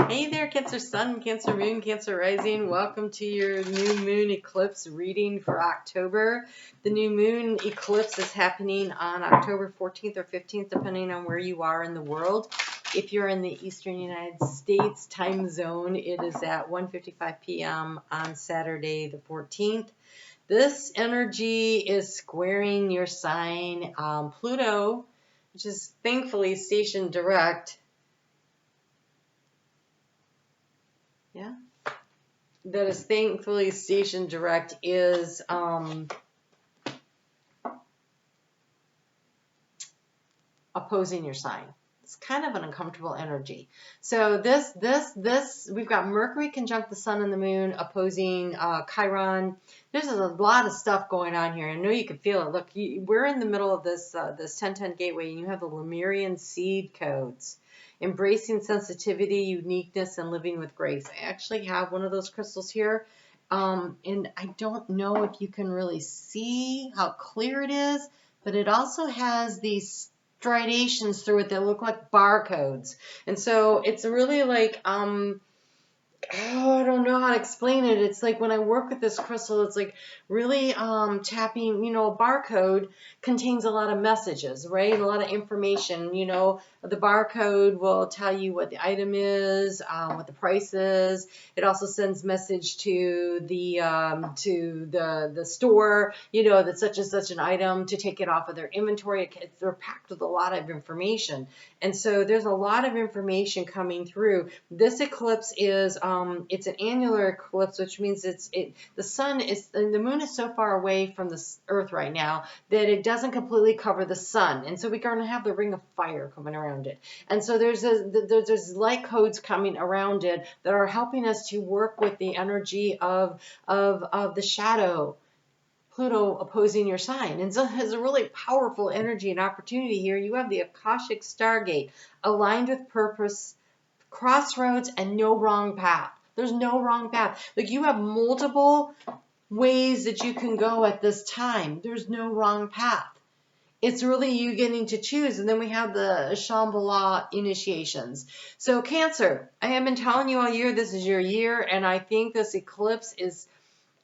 Hey there, Cancer Sun, Cancer Moon, Cancer Rising. Welcome to your new moon eclipse reading for October. The new moon eclipse is happening on October 14th or 15th, depending on where you are in the world. If you're in the Eastern United States time zone, it is at 1:55 p.m. on Saturday the 14th. This energy is squaring your sign. Pluto, which is thankfully stationed direct, that is thankfully stationed direct, is opposing your sign. It's kind of an uncomfortable energy. So we've got Mercury conjunct the sun and the moon, opposing Chiron. There's a lot of stuff going on here. I know you can feel it. Look, we're in the middle of this 1010 gateway, and you have the Lemurian seed codes. Embracing sensitivity, uniqueness, and living with grace. I actually have one of those crystals here, and I don't know if you can really see how clear it is, but it also has these striations through it that look like barcodes. And so it's really like, I don't know how to explain it. It's like when I work with this crystal, it's like really tapping, a barcode contains a lot of messages, right? A lot of information. The barcode will tell you what the item is, what the price is. It also sends message to the store, that such and such an item, to take it off of their inventory. They're packed with a lot of information. And so there's a lot of information coming through. This eclipse is it's an annular eclipse, which means the moon is so far away from the earth right now that it doesn't completely cover the sun. And so we're going to have the ring of fire coming around it. And so there's light codes coming around it that are helping us to work with the energy of the shadow. Pluto opposing your sign. And so there's a really powerful energy and opportunity here. You have the Akashic Stargate, aligned with purpose, crossroads, and no wrong path. There's no wrong path. Like, you have multiple ways that you can go at this time. There's no wrong path. It's really you getting to choose. And then we have the Shambhala initiations. So Cancer, I have been telling you all year, this is your year, and I think this eclipse is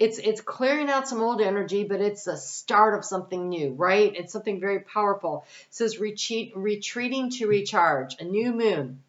it's clearing out some old energy, but it's the start of something new, right? It's something very powerful. It says retreating to recharge, a new moon.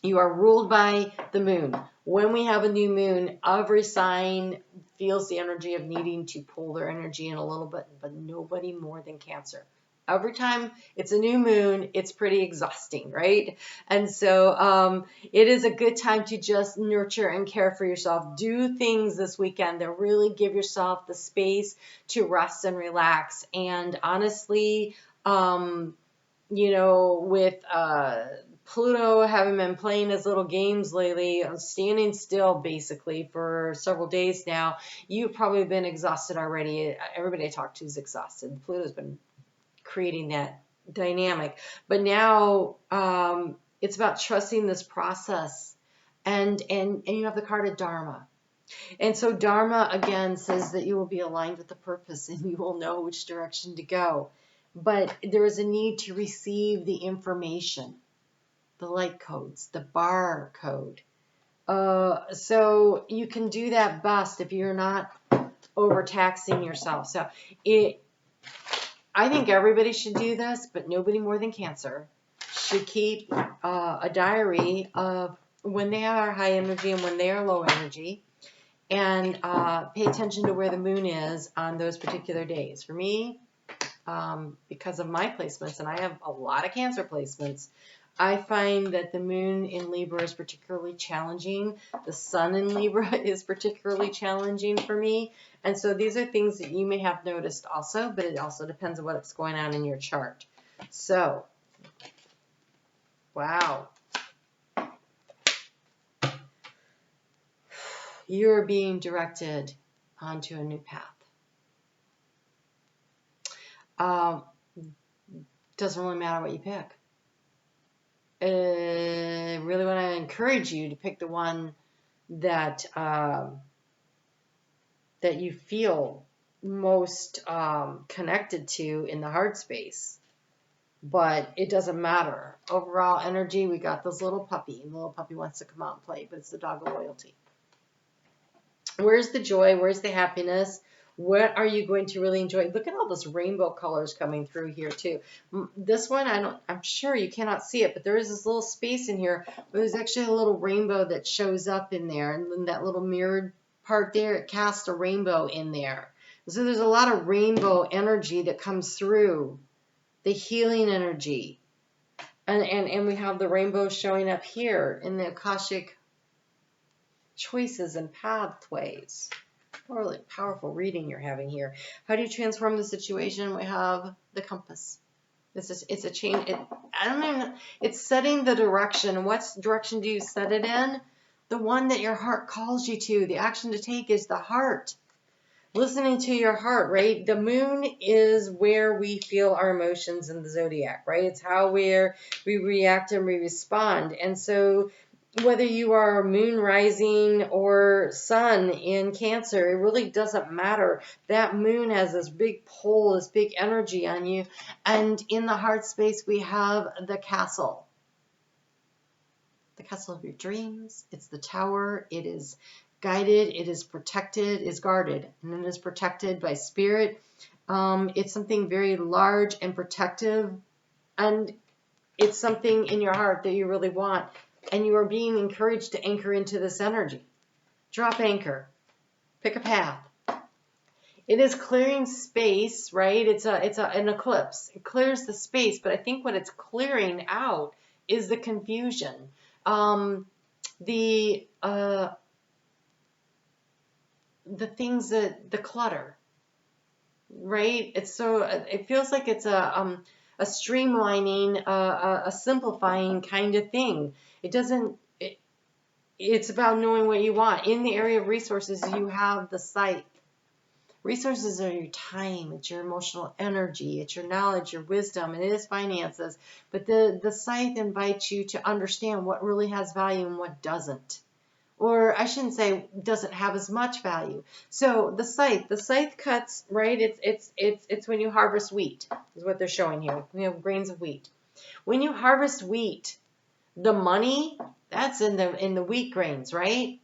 You are ruled by the moon. When we have a new moon, every sign feels the energy of needing to pull their energy in a little bit, but nobody more than Cancer. Every time it's a new moon, it's pretty exhausting, right? And so it is a good time to just nurture and care for yourself. Do things this weekend that really give yourself the space to rest and relax. And honestly, with Pluto having been playing his little games lately, standing still basically for several days now, you've probably been exhausted already. Everybody I talk to is exhausted. Pluto's been creating that dynamic. But now it's about trusting this process. And you have the card of Dharma. And so Dharma, again, says that you will be aligned with the purpose and you will know which direction to go. But there is a need to receive the information, the light codes, the bar code. So you can do that best if you're not overtaxing yourself. So I think everybody should do this, but nobody more than Cancer should keep a diary of when they are high energy and when they are low energy, and pay attention to where the moon is on those particular days. For me, because of my placements, and I have a lot of Cancer placements, I find that the moon in Libra is particularly challenging. The sun in Libra is particularly challenging for me. And so these are things that you may have noticed also, but it also depends on what's going on in your chart. So, wow. You're being directed onto a new path. Doesn't really matter what you pick. I really want to encourage you to pick the one that that you feel most connected to in the heart space. but it doesn't matter. Overall energy, we got this little puppy. The little puppy wants to come out and play, but it's the dog of loyalty. Where's the joy? Where's the happiness? What are you going to really enjoy? Look at all those rainbow colors coming through here too. This one, I'm sure you cannot see it, but there is this little space in here where there's actually a little rainbow that shows up in there. And then that little mirrored part there, it casts a rainbow in there. So there's a lot of rainbow energy that comes through, the healing energy. And we have the rainbow showing up here in the Akashic choices and pathways. Really powerful reading you're having here. How do you transform the situation? We have the compass. It's a change. It's setting the direction. What direction do you set it in? The one that your heart calls you to. The action to take is the heart. Listening to your heart, right? The moon is where we feel our emotions in the zodiac, right? It's how we react and we respond. And so whether you are moon rising or sun in Cancer, it really doesn't matter. That moon has this big pull, this big energy on you. And in the heart space, we have the castle. The castle of your dreams. It's the tower. It is guided. It is protected, is guarded, and it is protected by spirit. It's something very large and protective. And it's something in your heart that you really want. And you are being encouraged to anchor into this energy. Drop anchor. Pick a path. It is clearing space, right? It's an eclipse. It clears the space, but I think what it's clearing out is the confusion. The things the clutter, right? It feels like it's a streamlining, a simplifying kind of thing. It's about knowing what you want. In the area of resources, you have the scythe. Resources are your time, it's your emotional energy, it's your knowledge, your wisdom, and it is finances. But the scythe invites you to understand what really has value and what doesn't. Or I shouldn't say doesn't have as much value. So the scythe cuts, right? It's when you harvest wheat, is what they're showing here. We have grains of wheat. When you harvest wheat, the money, that's in the wheat grains, right?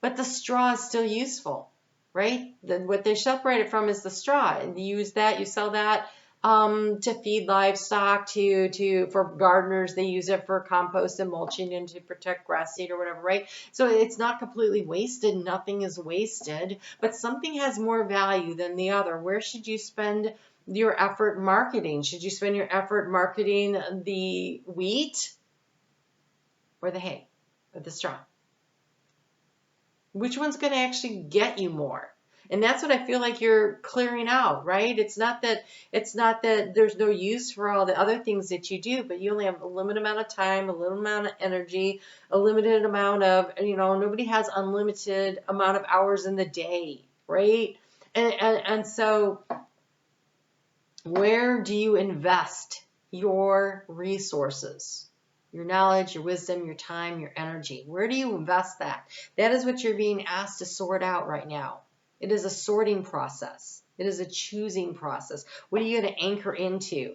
But the straw is still useful, right? What they separate it from is the straw. And you use that, you sell that to feed livestock, for gardeners. They use it for compost and mulching and to protect grass seed or whatever, right? So it's not completely wasted. Nothing is wasted, but something has more value than the other. Where should you spend your effort marketing? Should you spend your effort marketing the wheat or the hay or the straw? Which one's going to actually get you more? And that's what I feel like you're clearing out, right? It's not that there's no use for all the other things that you do, but you only have a limited amount of time, a little amount of energy, a limited amount of, nobody has unlimited amount of hours in the day, right? And so where do you invest your resources? Your knowledge, your wisdom, your time, your energy. Where do you invest that? That is what you're being asked to sort out right now. It is a sorting process. It is a choosing process. What are you going to anchor into?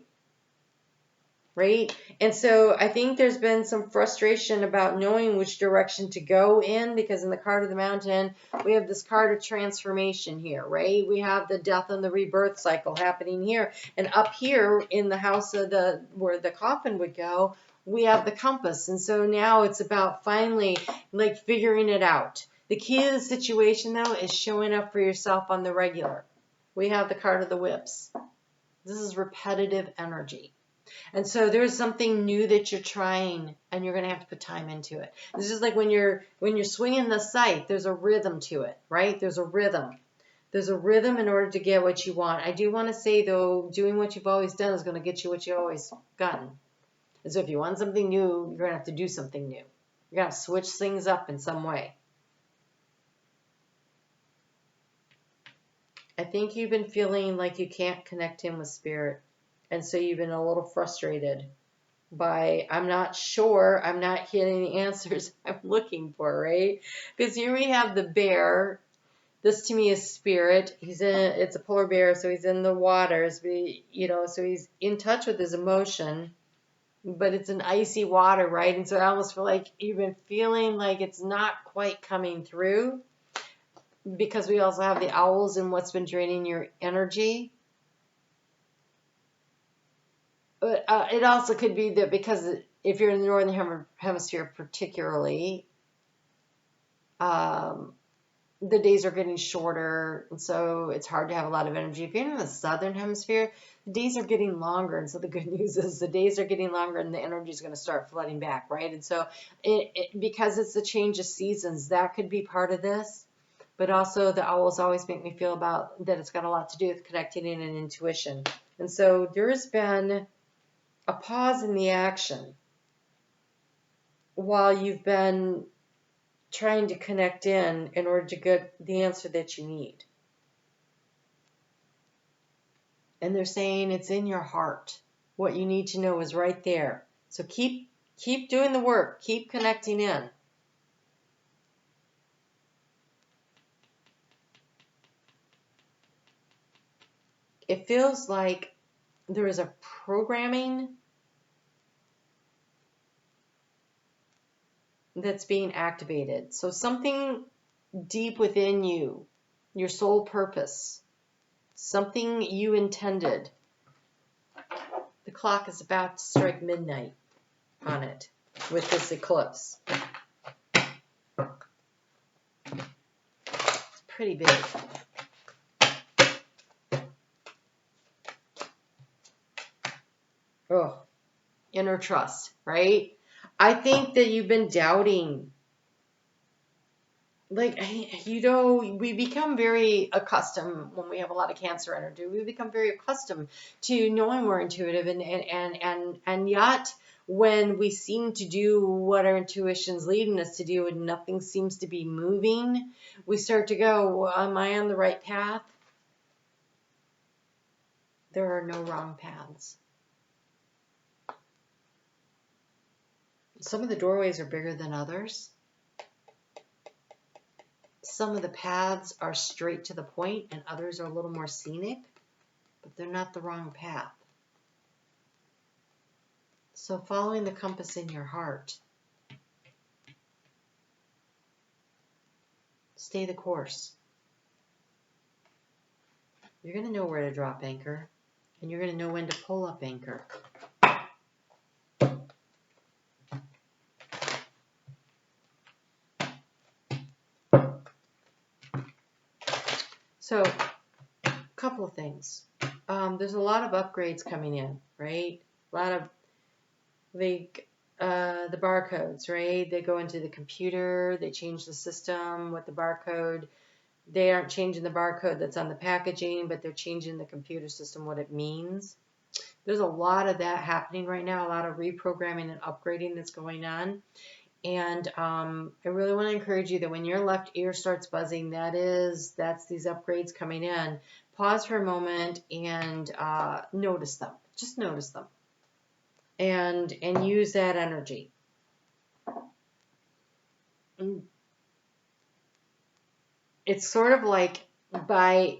Right? And so I think there's been some frustration about knowing which direction to go in, because in the card of the mountain, we have this card of transformation here, right? We have the death and the rebirth cycle happening here. And up here in the house of where the coffin would go, we have the compass. And so now it's about finally figuring it out. The key to the situation, though, is showing up for yourself on the regular. We have the card of the whips. This is repetitive energy. And so there's something new that you're trying, and you're going to have to put time into it. It's just like when you're swinging the scythe, there's a rhythm to it, right? There's a rhythm. There's a rhythm in order to get what you want. I do want to say, though, doing what you've always done is going to get you what you've always gotten. And so if you want something new, you're going to have to do something new. You're going to have to switch things up in some way. I think you've been feeling like you can't connect in with spirit. And so you've been a little frustrated by, I'm not sure, I'm not getting the answers I'm looking for, right? Because here we have the bear This to me is spirit. It's a polar bear, so he's in the waters, so he's in touch with his emotion, but it's an icy water, right? And so I almost feel like you've been feeling like it's not quite coming through, because we also have the owls and what's been draining your energy. But it also could be that because if you're in the northern hemisphere particularly, the days are getting shorter, and so it's hard to have a lot of energy. If you're in the southern hemisphere, the days are getting longer, and so the good news is the days are getting longer and the energy is going to start flooding back, right? And so because it's a change of seasons, that could be part of this. But also the owls always make me feel about that it's got a lot to do with connecting in and intuition. And so there's been a pause in the action while you've been trying to connect in order to get the answer that you need. And they're saying it's in your heart. What you need to know is right there. So keep doing the work. Keep connecting in. It feels like there is a programming that's being activated. So something deep within you, your soul purpose, something you intended. The clock is about to strike midnight on it with this eclipse. It's pretty big. Oh, inner trust, right? I think that you've been doubting. Like, we become very accustomed when we have a lot of Cancer energy. We become very accustomed to knowing we're intuitive, and yet when we seem to do what our intuition's leading us to do and nothing seems to be moving, we start to go, well, am I on the right path? There are no wrong paths. Some of the doorways are bigger than others. Some of the paths are straight to the point and others are a little more scenic, but they're not the wrong path. So following the compass in your heart, stay the course. You're going to know where to drop anchor, and you're going to know when to pull up anchor. So, a couple of things. There's a lot of upgrades coming in, right? A lot of the barcodes, right? They go into the computer, they change the system with the barcode. They aren't changing the barcode that's on the packaging, but they're changing the computer system, what it means. There's a lot of that happening right now, a lot of reprogramming and upgrading that's going on. And I really want to encourage you that when your left ear starts buzzing, that's these upgrades coming in. Pause for a moment and notice them. Just notice them. And use that energy. It's sort of like by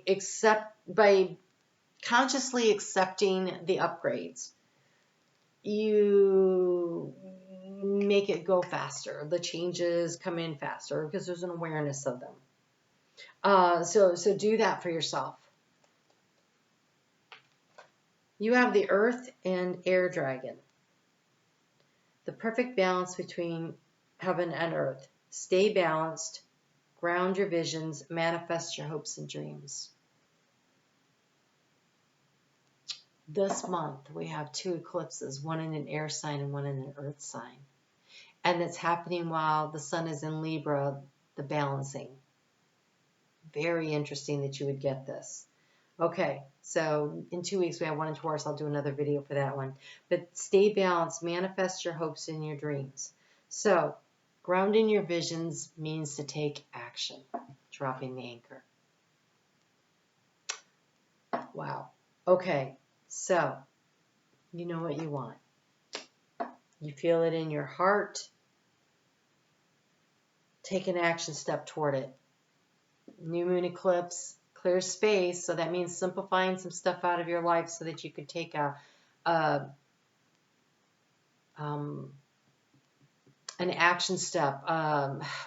consciously accepting the upgrades, you make it go faster. The changes come in faster because there's an awareness of them. So do that for yourself. You have the Earth and Air Dragon. The perfect balance between heaven and earth. Stay balanced. Ground your visions. Manifest your hopes and dreams. This month we have 2 eclipses, one in an air sign and one in an earth sign. And it's happening while the sun is in Libra, the balancing. Very interesting that you would get this. Okay, so in 2 weeks we have one in Taurus. I'll do another video for that one. But stay balanced, manifest your hopes and your dreams. So grounding your visions means to take action, dropping the anchor. Wow. Okay, so you know what you want. You feel it in your heart. Take an action step toward it. New moon eclipse, clear space. So that means simplifying some stuff out of your life so that you could take an action step.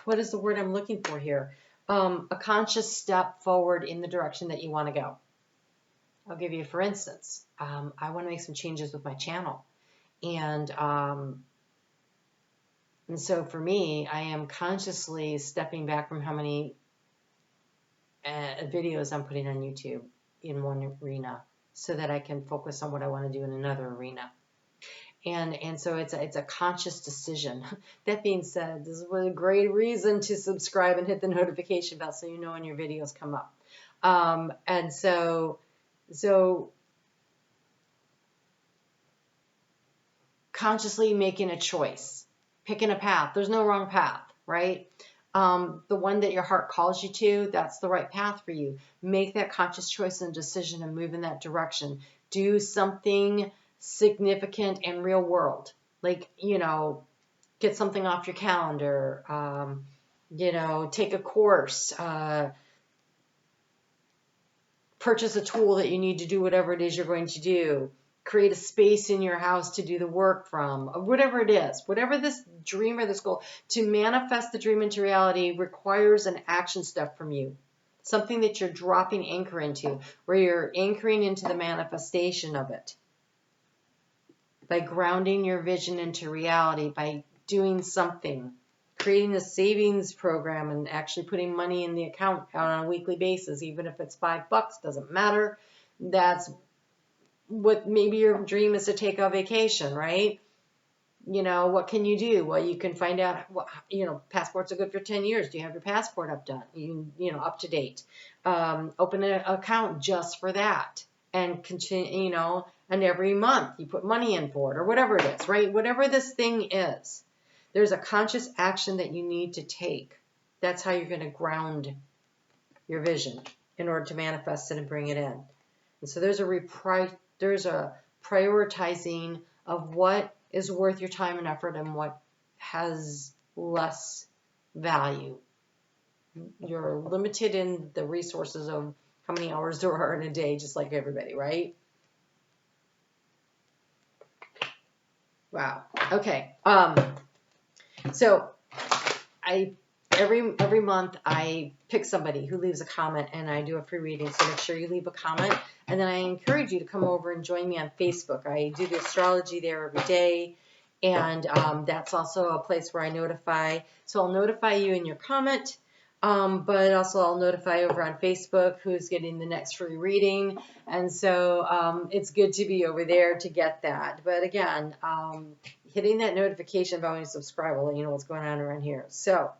What is the word I'm looking for here? A conscious step forward in the direction that you want to go. I'll give you, for instance, I want to make some changes with my channel. And so for me, I am consciously stepping back from how many videos I'm putting on YouTube in one arena so that I can focus on what I want to do in another arena. And so it's a conscious decision. That being said, this is a great reason to subscribe and hit the notification bell so you know when your videos come up. And so consciously making a choice, picking a path. There's no wrong path, right? The one that your heart calls you to, that's the right path for you. Make that conscious choice and decision and move in that direction. Do something significant and real world. Like, get something off your calendar, take a course, purchase a tool that you need to do whatever it is you're going to do, create a space in your house to do the work from, whatever it is, whatever this dream or this goal. To manifest the dream into reality requires an action step from you, something that you're dropping anchor into, where you're anchoring into the manifestation of it. By grounding your vision into reality, by doing something, creating a savings program and actually putting money in the account on a weekly basis, even if it's $5, doesn't matter. That's what maybe your dream is, to take a vacation, right? What can you do? Well, you can find out what, passports are good for 10 years. Do you have your passport up to date? Open an account just for that and continue, and every month you put money in for it or whatever it is, right? Whatever this thing is, there's a conscious action that you need to take. That's how you're going to ground your vision in order to manifest it and bring it in. And so there's a prioritizing of what is worth your time and effort and what has less value. You're limited in the resources of how many hours there are in a day, just like everybody, right? Wow. Okay. So every month I pick somebody who leaves a comment and I do a free reading. So make sure you leave a comment, and then I encourage you to come over and join me on Facebook. I do the astrology there every day, and that's also a place where I notify. So I'll notify you in your comment, but also I'll notify over on Facebook who's getting the next free reading. And so it's good to be over there to get that. But again, hitting that notification bell when you subscribe will let you know what's going on around here. So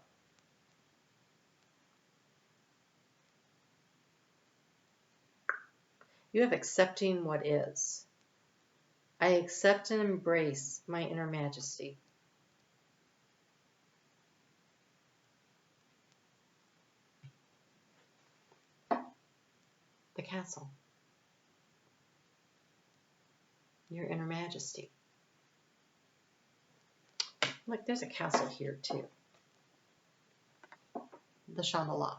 you have accepting what is. I accept and embrace my inner majesty. The castle. Your inner majesty. Look, there's a castle here too. The Shambhala.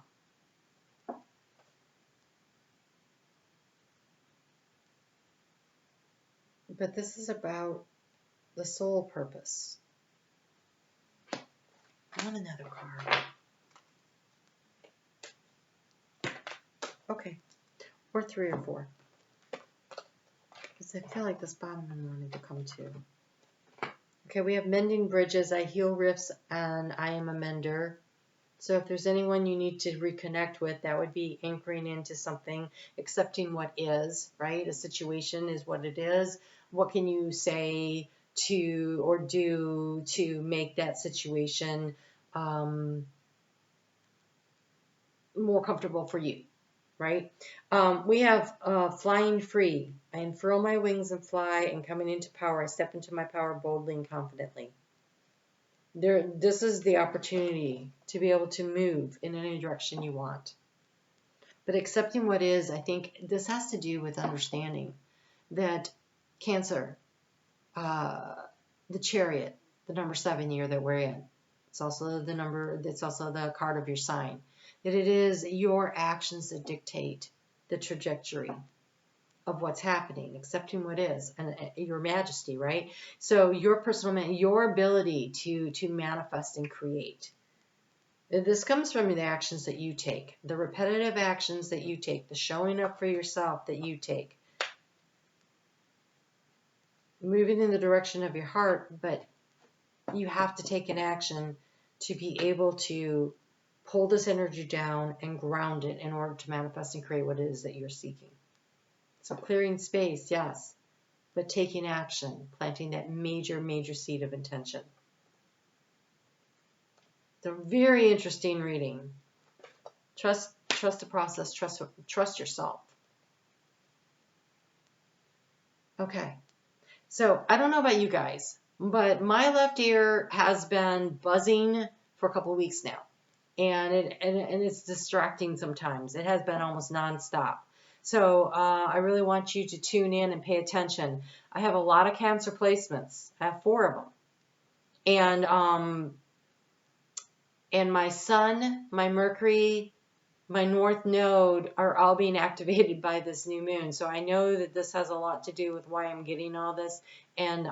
But this is about the soul purpose. I want another card. Okay. Or 3 or 4. Because I feel like this bottom one wanted to come too. Okay, we have mending bridges. I heal rifts and I am a mender. So if there's anyone you need to reconnect with, that would be anchoring into something, accepting what is, right? A situation is what it is. What can you say to or do to make that situation more comfortable for you, right? We have flying free. I unfurl my wings and fly, and coming into power, I step into my power boldly and confidently. This is the opportunity to be able to move in any direction you want. But accepting what is, I think this has to do with understanding that Cancer, the Chariot, the number 7 year that we're in. It's also the card of your sign. that it is your actions that dictate the trajectory of what's happening, accepting what is, and your majesty, right? So your your ability to manifest and create. This comes from the actions that you take, the repetitive actions that you take, the showing up for yourself that you take. Moving in the direction of your heart, but you have to take an action to be able to pull this energy down and ground it in order to manifest and create what it is that you're seeking. So clearing space, yes, but taking action, planting that major, major seed of intention. It's a very interesting reading. Trust the process, trust yourself. Okay, so I don't know about you guys, but my left ear has been buzzing for a couple of weeks now, and it's distracting sometimes. It has been almost nonstop. So I really want you to tune in and pay attention. I have a lot of Cancer placements. I have 4 of them, and my Sun, my Mercury, my North Node are all being activated by this new moon. So I know that this has a lot to do with why I'm getting all this. And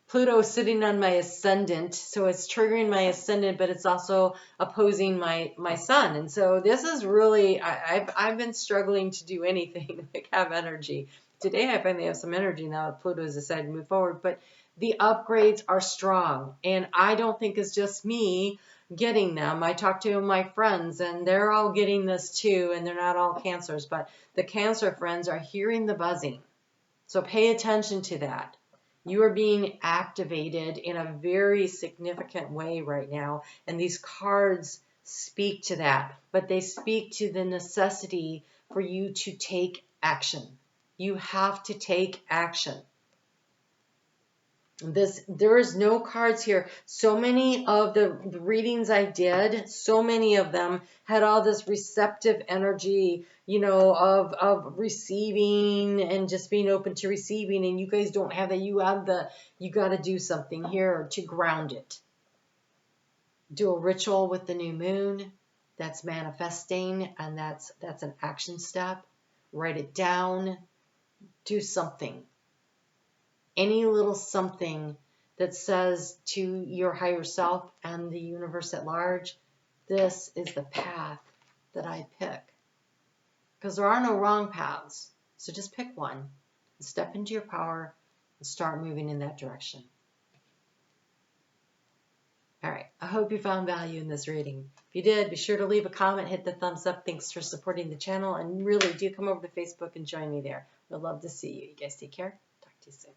Pluto is sitting on my ascendant, so it's triggering my ascendant, but it's also opposing my Sun. And so this is really, I've been struggling to do anything, like have energy. Today I finally have some energy now that Pluto has decided to move forward, but the upgrades are strong, and I don't think it's just me getting them. I talk to my friends, and they're all getting this too, and they're not all Cancers, but the Cancer friends are hearing the buzzing. So pay attention to that. You are being activated in a very significant way right now, and these cards speak to that, but they speak to the necessity for you to take action. You have to take action. There is no cards here. So many of the readings I did, so many of them had all this receptive energy, you know, of receiving and just being open to receiving. And you guys don't have that. You got to do something here to ground it. Do a ritual with the new moon. That's manifesting, and that's an action step. Write it down. Do something. Any little something that says to your higher self and the universe at large, this is the path that I pick. Because there are no wrong paths. So just pick one. Step into your power and start moving in that direction. All right. I hope you found value in this reading. If you did, be sure to leave a comment, hit the thumbs up. Thanks for supporting the channel. And really do come over to Facebook and join me there. We'd love to see you. You guys take care. Talk to you soon.